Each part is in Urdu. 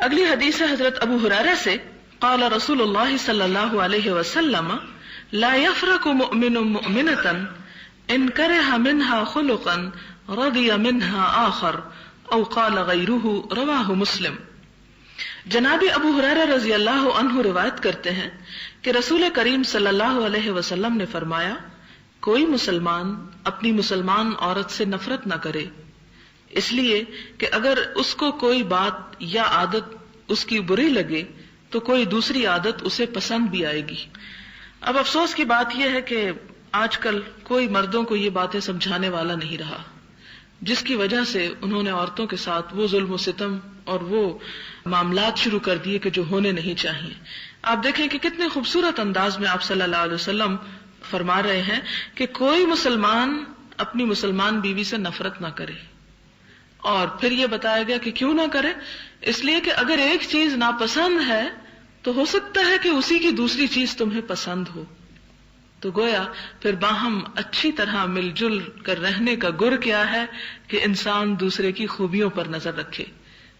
اگلی حدیث ہے حضرت ابو ہریرہ سے، قال رسول اللہ صلی اللہ علیہ وسلم لا يفرق مؤمن مؤمنة ان کرہ منها خلقا رضی منها آخر او قال غیرہ، رواہ مسلم۔ جناب ابو ہریرہ رضی اللہ عنہ روایت کرتے ہیں کہ رسول کریم صلی اللہ علیہ وسلم نے فرمایا، کوئی مسلمان اپنی مسلمان عورت سے نفرت نہ کرے، اس لیے کہ اگر اس کو کوئی بات یا عادت اس کی بری لگے تو کوئی دوسری عادت اسے پسند بھی آئے گی۔ اب افسوس کی بات یہ ہے کہ آج کل کوئی مردوں کو یہ باتیں سمجھانے والا نہیں رہا، جس کی وجہ سے انہوں نے عورتوں کے ساتھ وہ ظلم و ستم اور وہ معاملات شروع کر دیے کہ جو ہونے نہیں چاہیے۔ آپ دیکھیں کہ کتنے خوبصورت انداز میں آپ صلی اللہ علیہ وسلم فرما رہے ہیں کہ کوئی مسلمان اپنی مسلمان بیوی سے نفرت نہ کرے، اور پھر یہ بتایا گیا کہ کیوں نہ کرے، اس لیے کہ اگر ایک چیز ناپسند ہے تو ہو سکتا ہے کہ اسی کی دوسری چیز تمہیں پسند ہو۔ تو گویا پھر باہم اچھی طرح مل جل کر رہنے کا گر کیا ہے کہ انسان دوسرے کی خوبیوں پر نظر رکھے،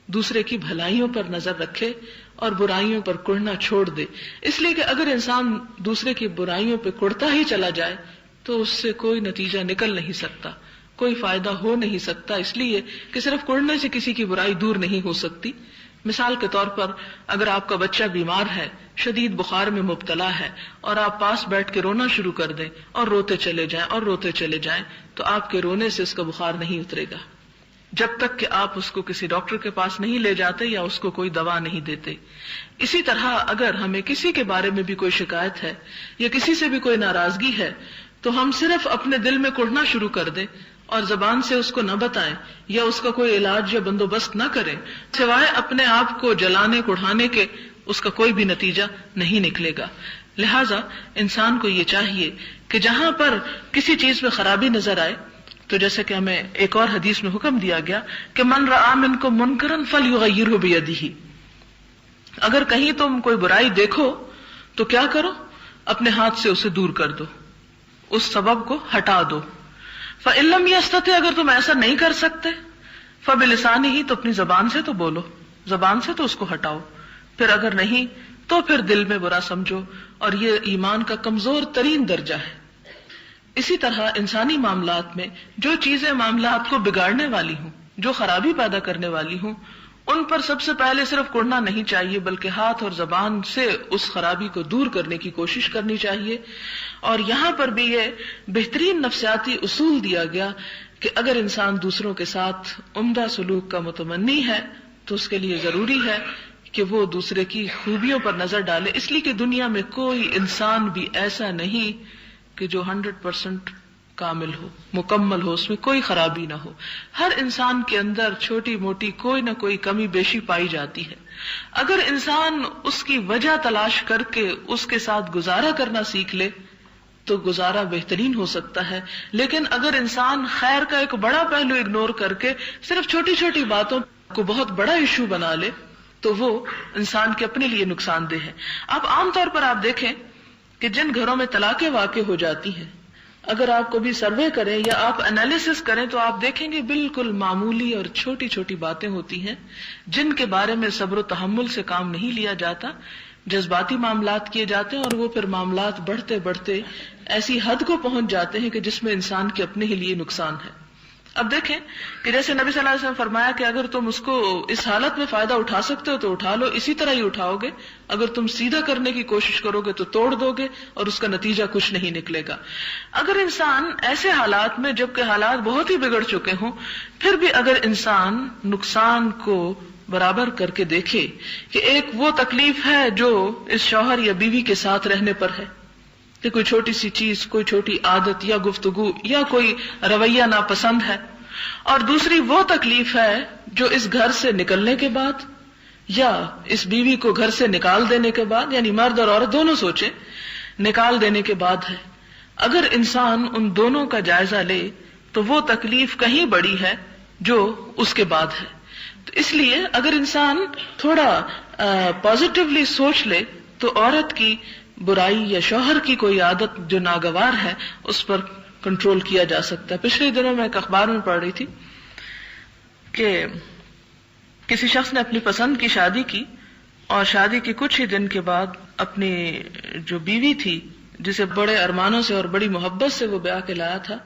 دوسرے کی بھلائیوں پر نظر رکھے اور برائیوں پر کڑنا چھوڑ دے، اس لیے کہ اگر انسان دوسرے کی برائیوں پہ کڑتا ہی چلا جائے تو اس سے کوئی نتیجہ نکل نہیں سکتا، کوئی فائدہ ہو نہیں سکتا، اس لیے کہ صرف کڑنے سے کسی کی برائی دور نہیں ہو سکتی۔ مثال کے طور پر اگر آپ کا بچہ بیمار ہے، شدید بخار میں مبتلا ہے، اور آپ پاس بیٹھ کے رونا شروع کر دیں اور روتے چلے جائیں اور روتے چلے جائیں، تو آپ کے رونے سے اس کا بخار نہیں اترے گا جب تک کہ آپ اس کو کسی ڈاکٹر کے پاس نہیں لے جاتے یا اس کو کوئی دوا نہیں دیتے۔ اسی طرح اگر ہمیں کسی کے بارے میں بھی کوئی شکایت ہے یا کسی سے بھی کوئی ناراضگی ہے تو ہم صرف اپنے دل میں کڑنا شروع کر دیں اور زبان سے اس کو نہ بتائیں یا اس کا کوئی علاج یا بندوبست نہ کریں، سوائے اپنے آپ کو جلانے کڑھانے کے اس کا کوئی بھی نتیجہ نہیں نکلے گا۔ لہٰذا انسان کو یہ چاہیے کہ جہاں پر کسی چیز میں خرابی نظر آئے، تو جیسے کہ ہمیں ایک اور حدیث میں حکم دیا گیا کہ من رآ منکم منکرا فلیغیرہ بیدہ، اگر کہیں تم کوئی برائی دیکھو تو کیا کرو، اپنے ہاتھ سے اسے دور کر دو، اس سبب کو ہٹا دو۔ فإن لم يستطع، اگر تم ایسا نہیں کر سکتے، فبلسانہ، تو اپنی زبان سے تو بولو، زبان سے تو اس کو ہٹاؤ، پھر اگر نہیں تو پھر دل میں برا سمجھو، اور یہ ایمان کا کمزور ترین درجہ ہے۔ اسی طرح انسانی معاملات میں جو چیزیں معاملات کو بگاڑنے والی ہوں، جو خرابی پیدا کرنے والی ہوں، ان پر سب سے پہلے صرف کڑنا نہیں چاہیے بلکہ ہاتھ اور زبان سے اس خرابی کو دور کرنے کی کوشش کرنی چاہیے۔ اور یہاں پر بھی یہ بہترین نفسیاتی اصول دیا گیا کہ اگر انسان دوسروں کے ساتھ عمدہ سلوک کا متمنی ہے تو اس کے لیے ضروری ہے کہ وہ دوسرے کی خوبیوں پر نظر ڈالے، اس لیے کہ دنیا میں کوئی انسان بھی ایسا نہیں کہ جو 100% کامل ہو، مکمل ہو، اس میں کوئی خرابی نہ ہو۔ ہر انسان کے اندر چھوٹی موٹی کوئی نہ کوئی کمی بیشی پائی جاتی ہے۔ اگر انسان اس کی وجہ تلاش کر کے اس کے ساتھ گزارا کرنا سیکھ لے تو گزارا بہترین ہو سکتا ہے، لیکن اگر انسان خیر کا ایک بڑا پہلو اگنور کر کے صرف چھوٹی چھوٹی باتوں کو بہت بڑا ایشو بنا لے تو وہ انسان کے اپنے لیے نقصان دہ ہے۔ اب عام طور پر آپ دیکھیں کہ جن گھروں میں طلاقیں واقع ہو جاتی ہیں، اگر آپ کو بھی سروے کریں یا آپ انالیسس کریں تو آپ دیکھیں گے بالکل معمولی اور چھوٹی چھوٹی باتیں ہوتی ہیں جن کے بارے میں صبر و تحمل سے کام نہیں لیا جاتا، جذباتی معاملات کیے جاتے ہیں، اور وہ پھر معاملات بڑھتے بڑھتے ایسی حد کو پہنچ جاتے ہیں کہ جس میں انسان کے اپنے ہی لیے نقصان ہے۔ اب دیکھیں کہ جیسے نبی صلی اللہ علیہ وسلم فرمایا کہ اگر تم اس کو اس حالت میں فائدہ اٹھا سکتے ہو تو اٹھا لو، اسی طرح ہی اٹھاؤ گے، اگر تم سیدھا کرنے کی کوشش کرو گے تو توڑ دو گے اور اس کا نتیجہ کچھ نہیں نکلے گا۔ اگر انسان ایسے حالات میں، جبکہ حالات بہت ہی بگڑ چکے ہوں، پھر بھی اگر انسان نقصان کو برابر کر کے دیکھے کہ ایک وہ تکلیف ہے جو اس شوہر یا بیوی کے ساتھ رہنے پر ہے کہ کوئی چھوٹی سی چیز، کوئی چھوٹی عادت یا گفتگو یا کوئی رویہ ناپسند ہے، اور دوسری وہ تکلیف ہے جو اس گھر سے نکلنے کے بعد یا اس بیوی کو گھر سے نکال دینے کے بعد، یعنی مرد اور عورت دونوں سوچیں، نکال دینے کے بعد ہے۔ اگر انسان ان دونوں کا جائزہ لے تو وہ تکلیف کہیں بڑی ہے جو اس کے بعد ہے۔ تو اس لیے اگر انسان تھوڑا پازیٹیولی سوچ لے تو عورت کی برائی یا شوہر کی کوئی عادت جو ناگوار ہے اس پر کنٹرول کیا جا سکتا ہے۔ پچھلے دنوں میں ایک اخبار میں پڑھ رہی تھی کہ کسی شخص نے اپنی پسند کی شادی کی اور شادی کے کچھ ہی دن کے بعد اپنی جو بیوی تھی جسے بڑے ارمانوں سے اور بڑی محبت سے وہ بیاہ کے لایا تھا،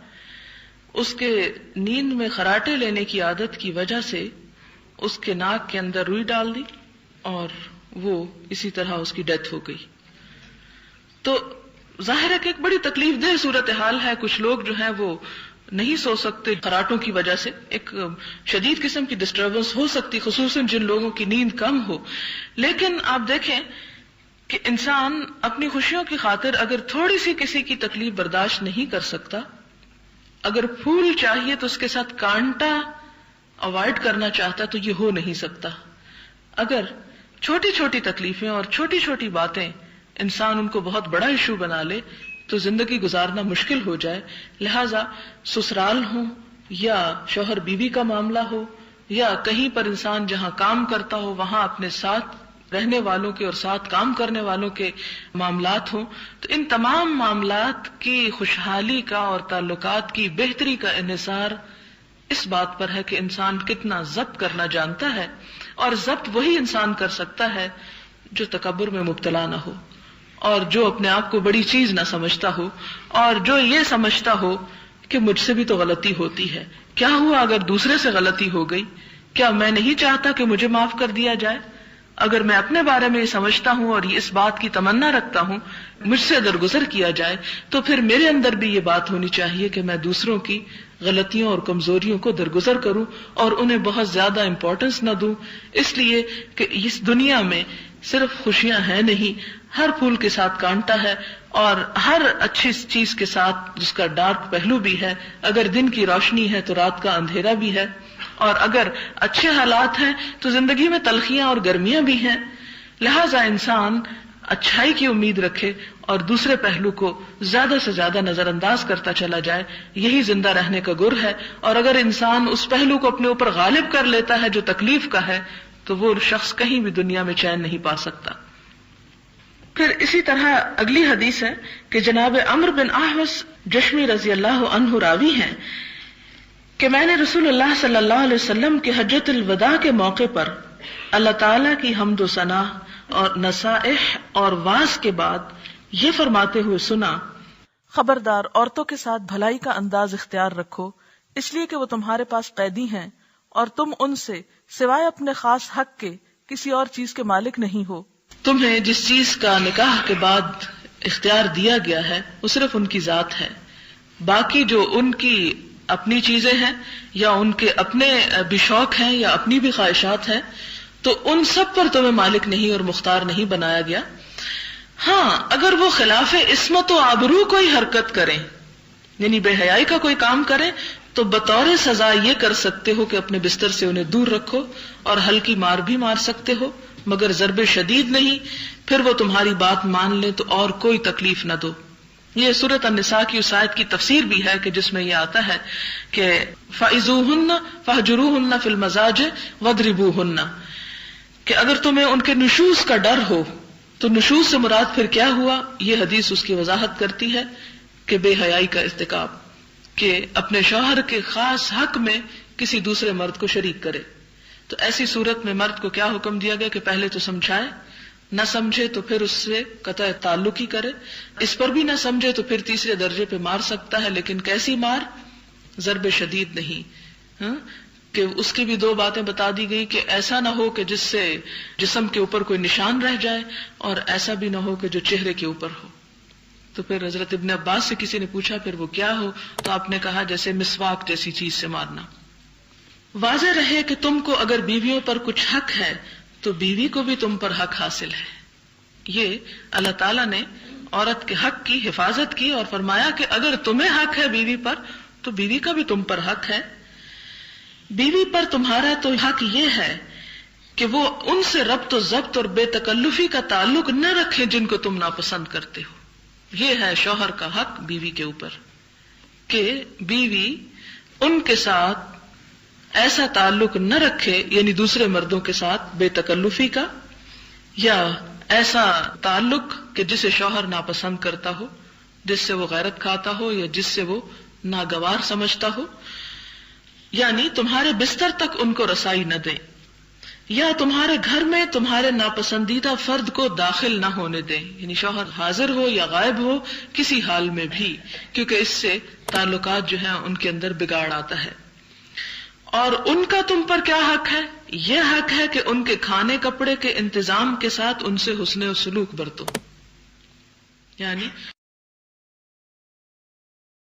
اس کے نیند میں خراٹے لینے کی عادت کی وجہ سے اس کے ناک کے اندر روئی ڈال دی اور وہ اسی طرح اس کی ڈیتھ ہو گئی. تو ظاہر ہے کہ ایک بڑی تکلیف دہ صورتحال ہے. کچھ لوگ جو ہیں وہ نہیں سو سکتے خراٹوں کی وجہ سے، ایک شدید قسم کی ڈسٹربنس ہو سکتی، خصوصاً جن لوگوں کی نیند کم ہو. لیکن آپ دیکھیں کہ انسان اپنی خوشیوں کی خاطر اگر تھوڑی سی کسی کی تکلیف برداشت نہیں کر سکتا، اگر پھول چاہیے تو اس کے ساتھ کانٹا اوائڈ کرنا چاہتا تو یہ ہو نہیں سکتا. اگر چھوٹی چھوٹی تکلیفیں اور چھوٹی چھوٹی باتیں انسان ان کو بہت بڑا ایشو بنا لے تو زندگی گزارنا مشکل ہو جائے. لہذا سسرال ہو یا شوہر بیوی کا معاملہ ہو یا کہیں پر انسان جہاں کام کرتا ہو وہاں اپنے ساتھ رہنے والوں کے اور ساتھ کام کرنے والوں کے معاملات ہوں، تو ان تمام معاملات کی خوشحالی کا اور تعلقات کی بہتری کا انحصار اس بات پر ہے کہ انسان کتنا ضبط کرنا جانتا ہے. اور ضبط وہی انسان کر سکتا ہے جو تکبر میں مبتلا نہ ہو اور جو اپنے آپ کو بڑی چیز نہ سمجھتا ہو اور جو یہ سمجھتا ہو کہ مجھ سے بھی تو غلطی ہوتی ہے، کیا ہوا اگر دوسرے سے غلطی ہو گئی، کیا میں نہیں چاہتا کہ مجھے معاف کر دیا جائے. اگر میں اپنے بارے میں یہ سمجھتا ہوں اور اس بات کی تمنا رکھتا ہوں مجھ سے درگزر کیا جائے تو پھر میرے اندر بھی یہ بات ہونی چاہیے کہ میں دوسروں کی غلطیوں اور کمزوریوں کو درگزر کروں اور انہیں بہت زیادہ امپورٹنس نہ دوں، اس لیے کہ اس دنیا میں صرف خوشیاں ہیں نہیں، ہر پھول کے ساتھ کانٹا ہے اور ہر اچھی چیز کے ساتھ جس کا ڈارک پہلو بھی ہے. اگر دن کی روشنی ہے تو رات کا اندھیرا بھی ہے، اور اگر اچھے حالات ہیں تو زندگی میں تلخیاں اور گرمیاں بھی ہیں. لہذا انسان اچھائی کی امید رکھے اور دوسرے پہلو کو زیادہ سے زیادہ نظر انداز کرتا چلا جائے، یہی زندہ رہنے کا گر ہے. اور اگر انسان اس پہلو کو اپنے اوپر غالب کر لیتا ہے جو تکلیف کا ہے تو وہ شخص کہیں بھی دنیا میں چین نہیں پا سکتا. پھر اسی طرح اگلی حدیث ہے کہ جناب عمرو بن احوص جشمی رضی اللہ عنہ راوی ہیں کہ میں نے رسول اللہ صلی اللہ علیہ وسلم کے حجۃ الوداع کے موقع پر اللہ تعالیٰ کی حمد و ثنا اور نصائح اور واعظ کے بعد یہ فرماتے ہوئے سنا، خبردار عورتوں کے ساتھ بھلائی کا انداز اختیار رکھو، اس لیے کہ وہ تمہارے پاس قیدی ہیں اور تم ان سے سوائے اپنے خاص حق کے کسی اور چیز کے مالک نہیں ہو. تمہیں جس چیز کا نکاح کے بعد اختیار دیا گیا ہے وہ صرف ان کی ذات ہے، باقی جو ان کی اپنی چیزیں ہیں یا ان کے اپنے بھی شوق ہیں یا اپنی بھی خواہشات ہیں تو ان سب پر تمہیں مالک نہیں اور مختار نہیں بنایا گیا. ہاں اگر وہ خلاف عصمت و آبرو کوئی حرکت کریں، یعنی بے حیائی کا کوئی کام کریں، تو بطور سزا یہ کر سکتے ہو کہ اپنے بستر سے انہیں دور رکھو اور ہلکی مار بھی مار سکتے ہو مگر ضرب شدید نہیں. پھر وہ تمہاری بات مان لیں تو اور کوئی تکلیف نہ دو. یہ سورۃ النساء کی اس آیت کی تفسیر بھی ہے کہ جس میں یہ آتا ہے کہ فَإِذُوهُنَّ فَاهْجُرُوهُنَّ فِي الْمَضَاجِعِ وَاضْرِبُوهُنَّ کہ اگر تمہیں ان کے نشوز کا ڈر ہو تو نشوز سے مراد پھر کیا ہوا؟ یہ حدیث اس کی وضاحت کرتی ہے کہ بے حیائی کا ارتکاب، کہ اپنے شوہر کے خاص حق میں کسی دوسرے مرد کو شریک کرے. تو ایسی صورت میں مرد کو کیا حکم دیا گیا کہ پہلے تو سمجھائے، نہ سمجھے تو پھر اس سے قطع تعلق ہی کرے، اس پر بھی نہ سمجھے تو پھر تیسرے درجے پہ مار سکتا ہے، لیکن کیسی مار؟ ضرب شدید نہیں. کہ اس کی بھی دو باتیں بتا دی گئی کہ ایسا نہ ہو کہ جس سے جسم کے اوپر کوئی نشان رہ جائے اور ایسا بھی نہ ہو کہ جو چہرے کے اوپر ہو. تو پھر حضرت ابن عباس سے کسی نے پوچھا پھر وہ کیا ہو؟ تو آپ نے کہا جیسے مسواک جیسی چیز سے مارنا. واضح رہے کہ تم کو اگر بیویوں پر کچھ حق ہے تو بیوی کو بھی تم پر حق حاصل ہے. یہ اللہ تعالیٰ نے عورت کے حق کی حفاظت کی اور فرمایا کہ اگر تمہیں حق ہے بیوی پر تو بیوی کا بھی تم پر حق ہے. بیوی پر تمہارا تو حق یہ ہے کہ وہ ان سے ربط و ضبط اور بے تکلفی کا تعلق نہ رکھے جن کو تم ناپسند کرتے ہو. یہ ہے شوہر کا حق بیوی کے اوپر کہ بیوی ان کے ساتھ ایسا تعلق نہ رکھے، یعنی دوسرے مردوں کے ساتھ بے تکلفی کا، یا ایسا تعلق کہ جسے شوہر ناپسند کرتا ہو، جس سے وہ غیرت کھاتا ہو یا جس سے وہ ناگوار سمجھتا ہو، یعنی تمہارے بستر تک ان کو رسائی نہ دیں. یا تمہارے گھر میں تمہارے ناپسندیدہ فرد کو داخل نہ ہونے دیں، یعنی شوہر حاضر ہو یا غائب ہو کسی حال میں بھی، کیونکہ اس سے تعلقات جو ہیں ان کے اندر بگاڑ آتا ہے۔ اور ان کا تم پر کیا حق ہے؟ یہ حق ہے کہ ان کے کھانے کپڑے کے انتظام کے ساتھ ان سے حسن سلوک برتو، یعنی